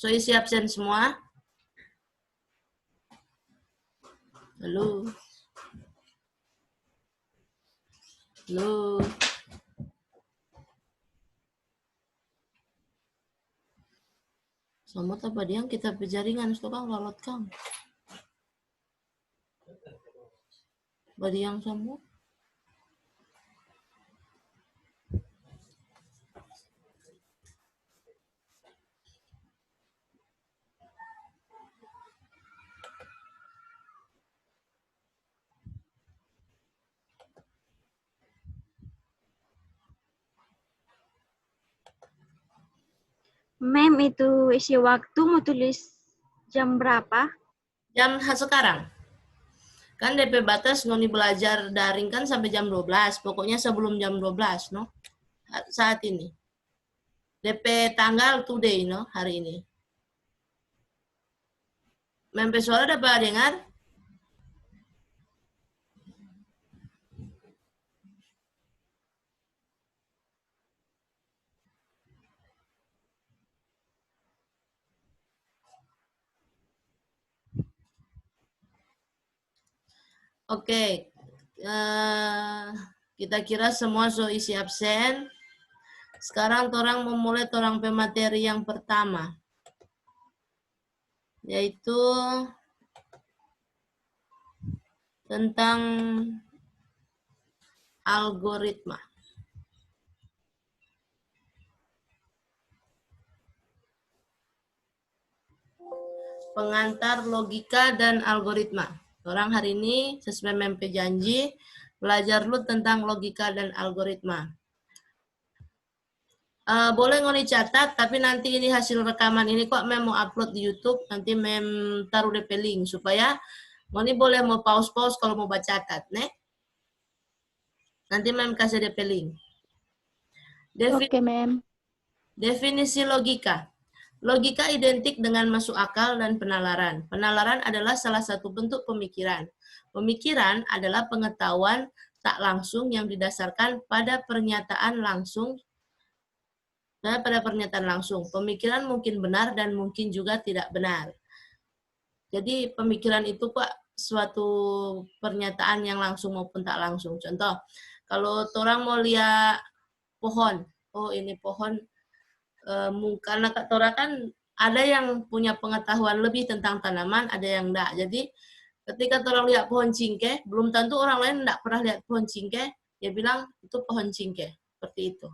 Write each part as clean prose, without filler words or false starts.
So, isi absen semua? Halo? Halo? Sama apa dia kita pejaringan sekarang lalot kang. Badi yang semua. Mem, itu isi waktu mau tulis jam berapa? Jam sekarang. Kan DP batas ngoni belajar daring kan sampai jam 12. Pokoknya sebelum jam 12, no? Saat ini. DP tanggal today, no? Hari ini. Mempe suara dapat dengar? Oke. Kita kira semua so isi absen. Sekarang orang memulai orang pemateri yang pertama. Yaitu tentang algoritma. Pengantar logika dan algoritma. Orang hari ini sesuai mempe janji belajar dulu tentang logika dan algoritma. Boleh ngoni catat, tapi nanti ini hasil rekaman ini kok mem mau upload di YouTube, nanti mem taruh DP link supaya ngoni boleh mau pause-pause kalau mau baca catat, ne? Nanti mem kasih DP link. Oke, Mem. Definisi logika. Logika identik dengan masuk akal dan penalaran. Penalaran adalah salah satu bentuk pemikiran. Pemikiran adalah pengetahuan tak langsung yang didasarkan pada pernyataan langsung. Pemikiran mungkin benar dan mungkin juga tidak benar. Jadi pemikiran itu kok suatu pernyataan yang langsung maupun tak langsung. Contoh, kalau orang mau lihat pohon, oh ini pohon, karena kata orang kan ada yang punya pengetahuan lebih tentang tanaman, ada yang enggak. Jadi ketika orang lihat pohon cingkeh, belum tentu orang lain enggak pernah lihat pohon cingkeh, dia bilang itu pohon cingkeh. Seperti itu.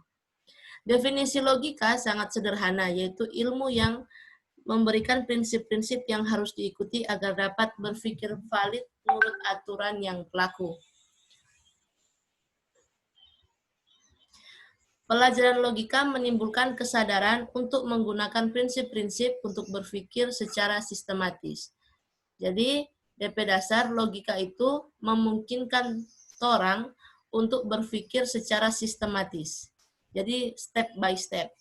Definisi logika sangat sederhana, yaitu ilmu yang memberikan prinsip-prinsip yang harus diikuti agar dapat berpikir valid menurut aturan yang berlaku. Pelajaran logika menimbulkan kesadaran untuk menggunakan prinsip-prinsip untuk berpikir secara sistematis. Jadi, DP dasar logika itu memungkinkan orang untuk berpikir secara sistematis. Jadi, step by step.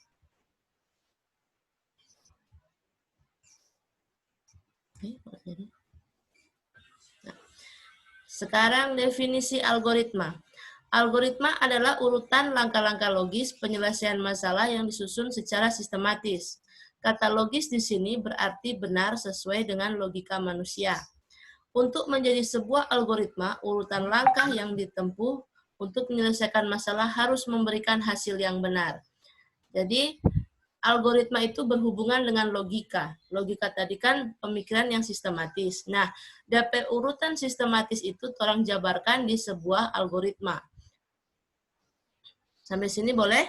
Sekarang definisi algoritma. Algoritma adalah urutan langkah-langkah logis penyelesaian masalah yang disusun secara sistematis. Kata logis di sini berarti benar sesuai dengan logika manusia. Untuk menjadi sebuah algoritma, urutan langkah yang ditempuh untuk menyelesaikan masalah harus memberikan hasil yang benar. Jadi, algoritma itu berhubungan dengan logika. Logika tadi kan pemikiran yang sistematis. Nah, DP urutan sistematis itu orang jabarkan di sebuah algoritma. Sampai sini boleh?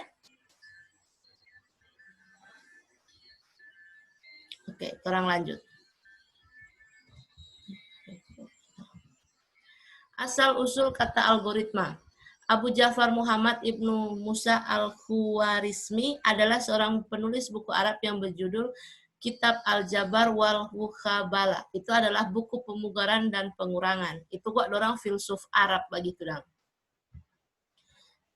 Oke, orang lanjut. Asal-usul kata algoritma. Abu Ja'far Muhammad Ibnu Musa Al-Khwarizmi adalah seorang penulis buku Arab yang berjudul Kitab Al-Jabar wal Mukhabalah. Itu adalah buku pemugaran dan pengurangan. Itu kok orang filsuf Arab begitu dong.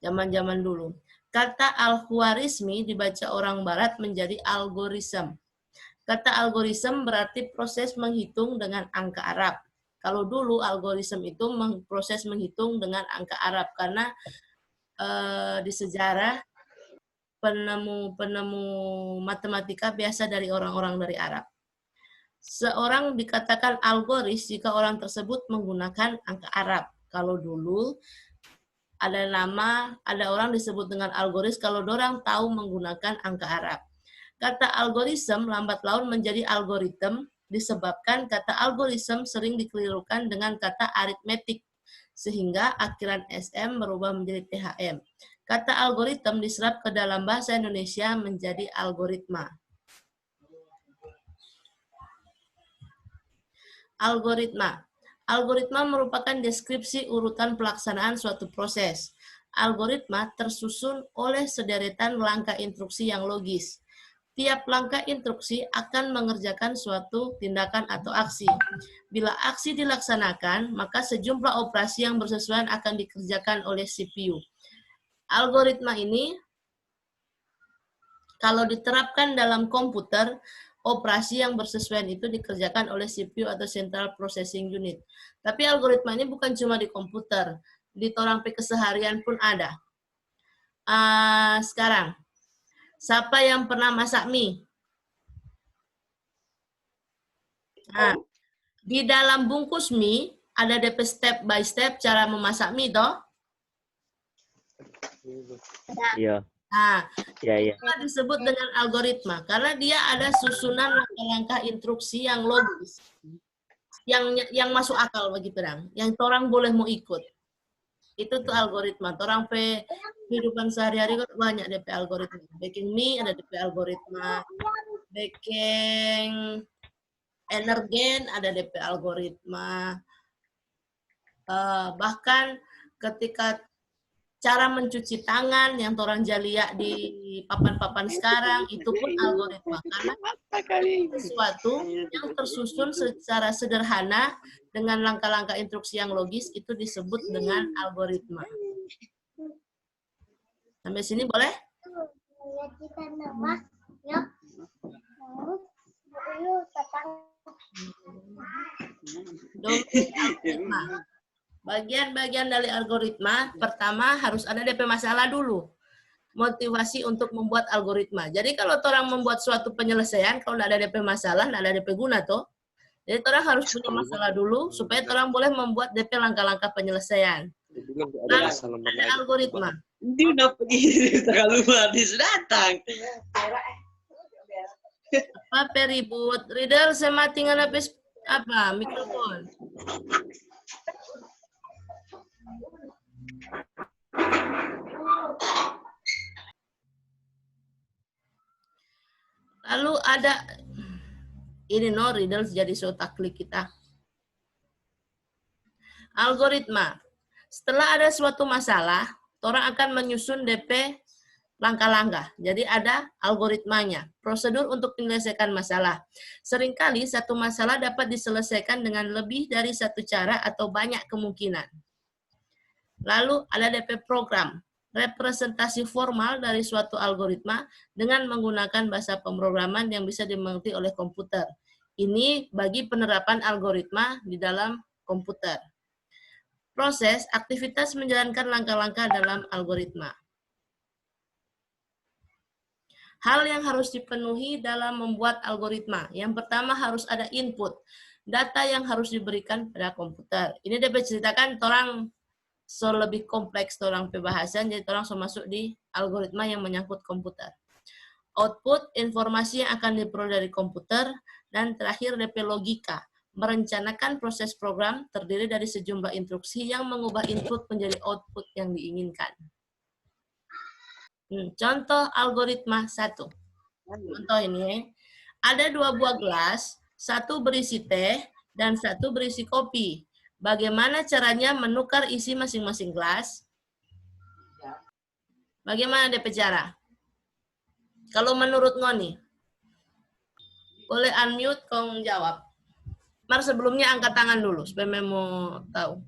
Zaman-zaman dulu. Kata Al-Khwarizmi dibaca orang barat menjadi algoritma. Kata algoritma berarti proses menghitung dengan angka Arab. Kalau dulu algoritma itu proses menghitung dengan angka Arab karena di sejarah penemu matematika biasa dari orang-orang dari Arab. Seorang dikatakan algoris jika orang tersebut menggunakan angka Arab. Kalau dulu ada orang disebut dengan algoris kalau orang tahu menggunakan angka Arab. Kata algorisme lambat laun menjadi algoritma disebabkan kata algorisme sering dikelirukan dengan kata aritmetik, sehingga akhiran SM berubah menjadi THM. Kata algoritma diserap ke dalam bahasa Indonesia menjadi algoritma. Algoritma. Algoritma merupakan deskripsi urutan pelaksanaan suatu proses. Algoritma tersusun oleh sederetan langkah instruksi yang logis. Tiap langkah instruksi akan mengerjakan suatu tindakan atau aksi. Bila aksi dilaksanakan, maka sejumlah operasi yang bersesuaian akan dikerjakan oleh CPU. Algoritma ini, kalau diterapkan dalam komputer, operasi yang bersesuaian itu dikerjakan oleh CPU atau Central Processing Unit. Tapi algoritma ini bukan cuma di komputer, di orang keseharian pun ada. Sekarang, siapa yang pernah masak mie? Nah, di dalam bungkus mie ada DP step by step cara memasak mie, toh? Iya. Nah, Iya. itu disebut dengan algoritma karena dia ada susunan langkah-langkah instruksi yang logis, yang masuk akal bagi orang, yang orang boleh mau ikut. Itu tuh algoritma. Orang kehidupan sehari-hari banyak DP algoritma. Baking mie ada DP algoritma. Baking energen ada DP algoritma. Bahkan ketika cara mencuci tangan yang orang lihat di papan-papan sekarang itu pun algoritma karena sesuatu yang tersusun secara sederhana dengan langkah-langkah instruksi yang logis itu disebut dengan algoritma. Sampai sini boleh? Algoritma. Bagian-bagian dari algoritma, pertama harus ada DP masalah dulu. Motivasi untuk membuat algoritma. Jadi kalau orang membuat suatu penyelesaian, kalau tidak ada DP masalah, tidak ada DP guna toh. Jadi orang harus punya masalah dulu, supaya orang boleh membuat DP langkah-langkah penyelesaian. Lalu ada algoritma. Dia udah pergi terlalu manis datang. Apa peribut? Riddle sama tinggal apa? Mikrofon. Lalu ada ini riddle jadi otak klik kita. Algoritma. Setelah ada suatu masalah, orang akan menyusun DP langkah-langkah. Jadi ada algoritmanya, prosedur untuk menyelesaikan masalah. Seringkali satu masalah dapat diselesaikan dengan lebih dari satu cara atau banyak kemungkinan. Lalu ada DP program, representasi formal dari suatu algoritma dengan menggunakan bahasa pemrograman yang bisa dimengerti oleh komputer. Ini bagi penerapan algoritma di dalam komputer. Proses, aktivitas menjalankan langkah-langkah dalam algoritma. Hal yang harus dipenuhi dalam membuat algoritma. Yang pertama harus ada input, data yang harus diberikan pada komputer. Ini dapat ceritakan orang lebih kompleks orang pembahasan, jadi orang masuk di algoritma yang menyangkut komputer. Output, informasi yang akan diperoleh dari komputer, dan terakhir DP logika, merencanakan proses program terdiri dari sejumlah instruksi yang mengubah input menjadi output yang diinginkan. Contoh algoritma 1. Contoh ini, ada 2 buah gelas, satu berisi teh dan satu berisi kopi. Bagaimana caranya menukar isi masing-masing gelas? Bagaimana DP cara? Kalau menurut Ngoni, boleh unmute kau jawab. Mar sebelumnya angkat tangan dulu supaya Memo tahu.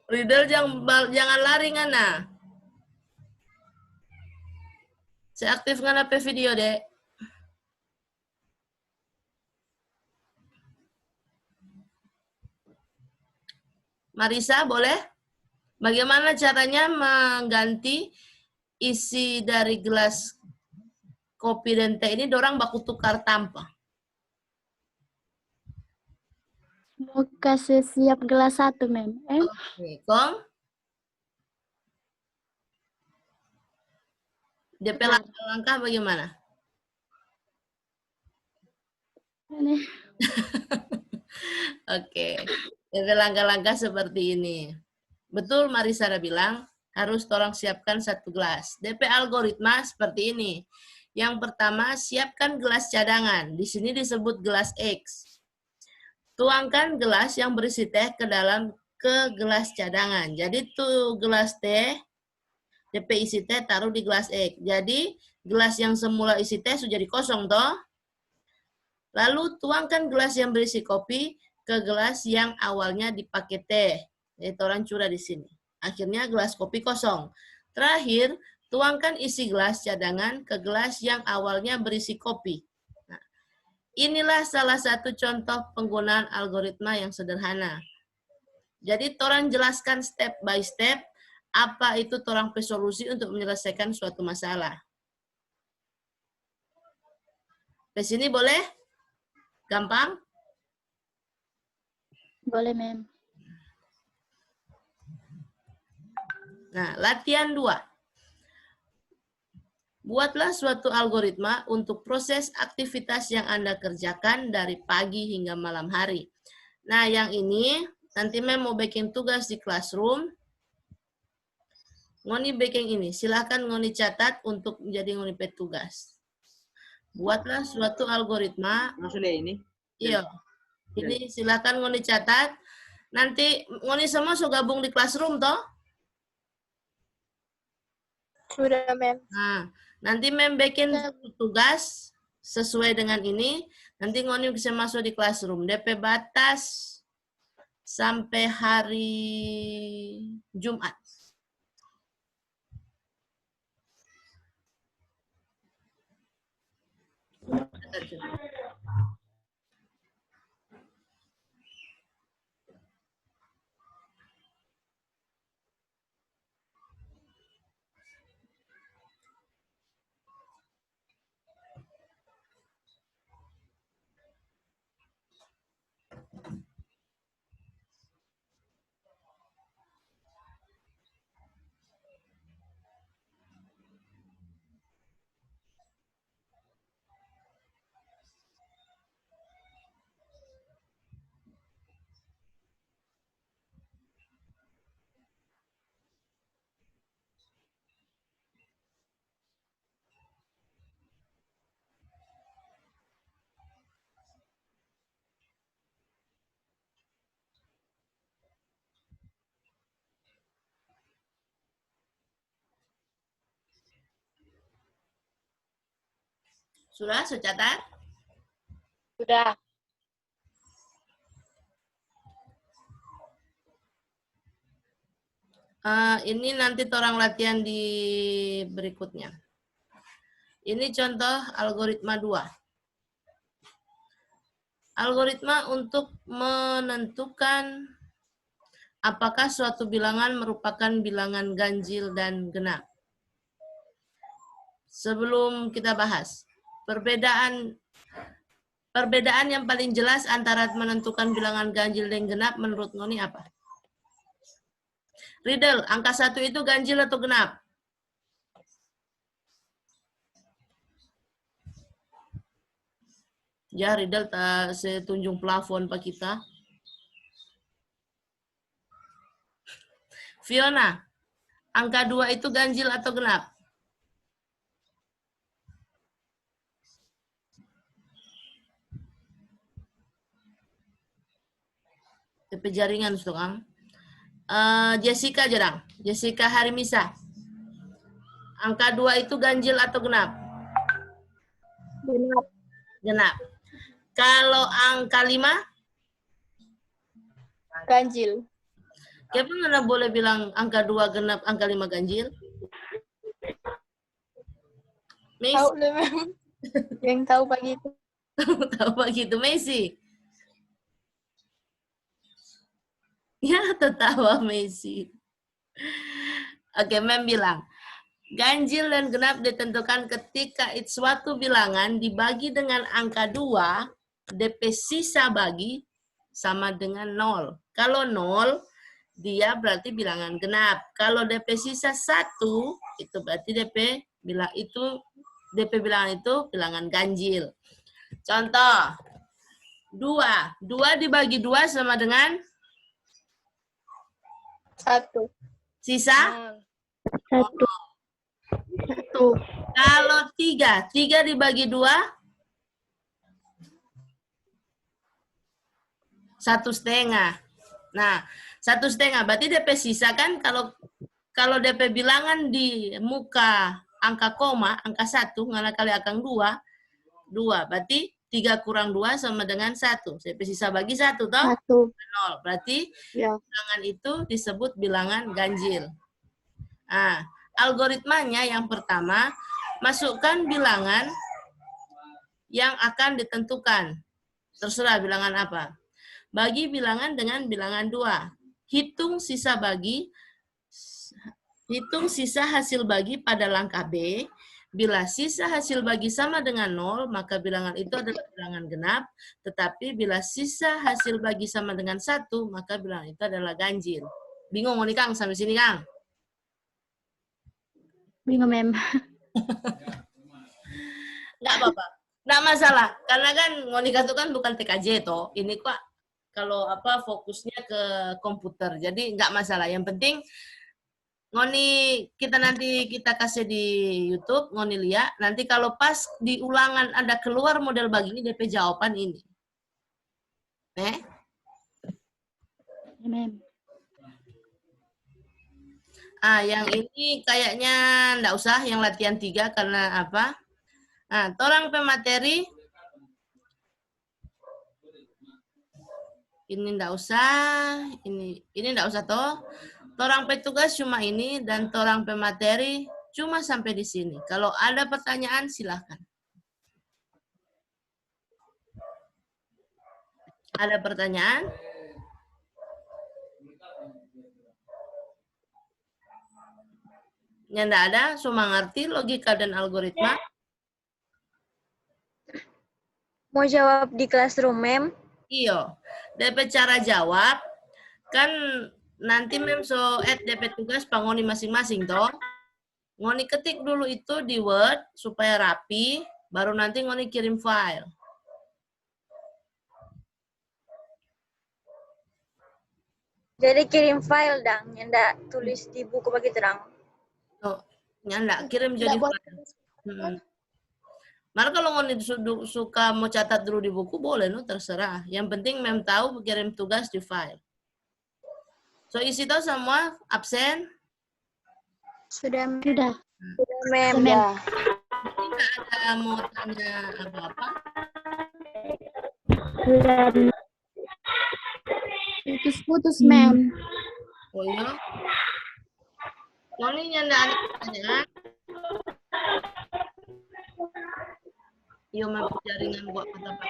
Riddle jangan lari ngana. Saya aktifkan HP video dek. Marisa boleh? Bagaimana caranya mengganti isi dari gelas kopi dan teh ini dorang baku tukar tanpa. Mau kasih siap gelas 1, Mem. Oke, Kong. DP Benar. langkah bagaimana? Ini. Oke, DP langkah-langkah seperti ini. Betul Marisa ada bilang, harus tolong siapkan 1 gelas. DP algoritma seperti ini. Yang pertama, siapkan gelas cadangan. Di sini disebut gelas X. Tuangkan gelas yang berisi teh ke gelas cadangan. Jadi tuh gelas teh, DP isi teh taruh di gelas X. Jadi gelas yang semula isi teh sudah jadi kosong toh. Lalu tuangkan gelas yang berisi kopi ke gelas yang awalnya dipakai teh. Jadi orang curah di sini. Akhirnya gelas kopi kosong. Terakhir, tuangkan isi gelas cadangan ke gelas yang awalnya berisi kopi. Nah, inilah salah satu contoh penggunaan algoritma yang sederhana. Jadi orang jelaskan step by step apa itu orang solusi untuk menyelesaikan suatu masalah. Di sini boleh? Gampang? Boleh, Mem. Nah, latihan 2. Buatlah suatu algoritma untuk proses aktivitas yang Anda kerjakan dari pagi hingga malam hari. Nah, yang ini nanti Mem mau bikin tugas di classroom. Ngoni bikin ini. Silakan Ngoni catat untuk menjadi Ngoni petugas. Buatlah suatu algoritma. Maksudnya ini? Iya. Ini silakan Ngoni catat. Nanti Ngoni semua so gabung di classroom toh? Sudah, Mem. Nah, nanti Mem bikin tugas sesuai dengan ini. Nanti Ngoni bisa masuk di classroom. DP batas sampai hari Jumat. Sudah, catat? Sudah. Ini nanti orang latihan di berikutnya. Ini contoh algoritma 2. Algoritma untuk menentukan apakah suatu bilangan merupakan bilangan ganjil dan genap. Sebelum kita bahas, perbedaan yang paling jelas antara menentukan bilangan ganjil dan genap menurut Ngoni apa? Riddle, angka 1 itu ganjil atau genap? Ya, Riddle saya tunjuk plafon Pak kita. Fiona, angka 2 itu ganjil atau genap? TP jaringan, Tukang. Jessica Jerang. Jessica Harimisa. Angka 2 itu ganjil atau genap? Genap. Genap. Kalau angka 5? Ganjil. Kenapa nggak boleh bilang angka 2 genap, angka 5 ganjil? Messi. Tahu lu, Mem. Yang tahu pagi itu. Tahu begitu, Messi. Ya, tertawa Messi. Oke, Mem bilang, Ganjil dan genap ditentukan ketika suatu bilangan dibagi dengan angka 2, DP sisa bagi sama dengan 0. Kalau 0, dia berarti bilangan genap. Kalau DP sisa 1, itu berarti DP bilangan itu bilangan ganjil. Contoh, 2. 2 dibagi 2 sama dengan 1. sisa. 1. Kalau 3 dibagi 2, 1,5. Nah, 1,5 berarti DP sisa kan kalau DP bilangan di muka angka koma, angka 1, ngana kali akang 2, berarti 3 kurang 2 sama dengan 1. DP sisa bagi 1 toh? 0. Berarti bilangan itu disebut bilangan ganjil. Nah, algoritmanya yang pertama, masukkan bilangan yang akan ditentukan. Terserah bilangan apa. Bagi bilangan dengan bilangan 2. Hitung sisa hasil bagi pada langkah B. Bila sisa hasil bagi sama dengan 0, maka bilangan itu adalah bilangan genap. Tetapi bila sisa hasil bagi sama dengan 1, maka bilangan itu adalah ganjil. Bingung nih Kang sampai sini Kang? Bingung, Mem. Nggak apa-apa. Nggak masalah. Karena kan Monika itu kan bukan TKJ toh. Ini kok kalau fokusnya ke komputer. Jadi nggak masalah. Yang penting Ngoni kita kasih di YouTube, Ngoni lihat. Nanti kalau pas di ulangan ada keluar model begini, DP jawaban ini. Mem. Yang ini kayaknya nggak usah yang latihan 3 karena apa? Nah, torang pemateri ini nggak usah, ini nggak usah toh. Torang petugas cuma ini dan torang pemateri cuma sampai di sini. Kalau ada pertanyaan silahkan. Ada pertanyaan? Yang enggak ada, cuma ngerti logika dan algoritma. Mau jawab di classroom, Mem? Iyo, DP cara jawab, kan nanti Mem so DP tugas pangoni masing-masing toh. Ngoni ketik dulu itu di Word supaya rapi, baru nanti ngoni kirim file. Jadi kirim file dang, nyanda tulis di buku begitu dang. Oh, nyanda kirim jadi file. Malah kalau ngoni suka mau catat dulu di buku boleh, no terserah. Yang penting Mem tahu kirim tugas di file. So isi tahu semua absen? Sudah. Mem. Ya. Tidak ada mau tanya apa-apa? Putus-putus, Mem. Oh iya? Ngoni nyanda ada pertanyaan? Iya, Mem jaringan buat kata-kata.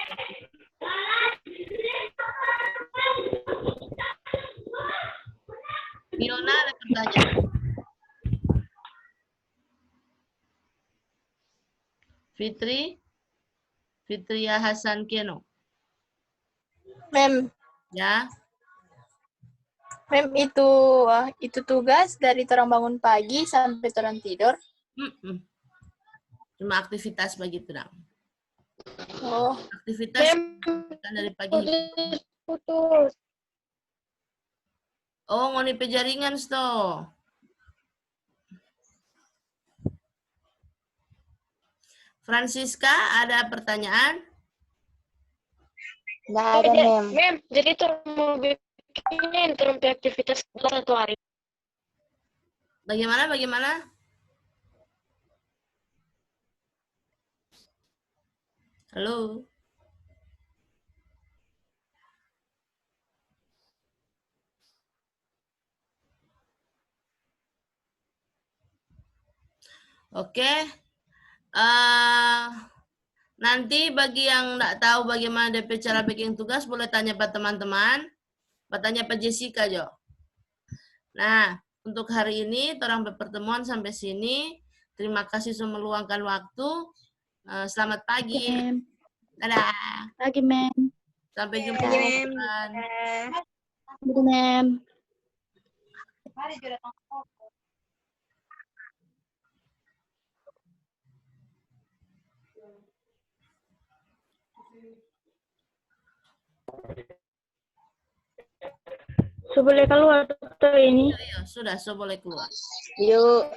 Fiona ada pertanyaan? Fitria Hasan Keno. Mem, Ya, Mem itu tugas dari orang bangun pagi sampai orang tidur. cuma aktivitas begitu dong. Oh, Aktivitas kan dari pagi. putus. Oh, ngoni pejaringan sto. Francisca, ada pertanyaan? Nggak ada, Mem. Mem, jadi mau bikin aktivitas satu hari. Bagaimana? Halo? Oke. Nanti bagi yang nggak tahu bagaimana DP cara bikin tugas, boleh tanya Pak teman-teman. Tanya Pak Jessica, Jo. Nah, untuk hari ini, orang pertemuan sampai sini. Terima kasih sudah meluangkan waktu. Selamat Oke, pagi. Mem. Dadah. Pagi, Mem. Sampai jumpa Pagi, minggu Mem. depan. Pagi, Mem. Boleh keluar tuh ini. Ayo, sudah boleh keluar. Yuk.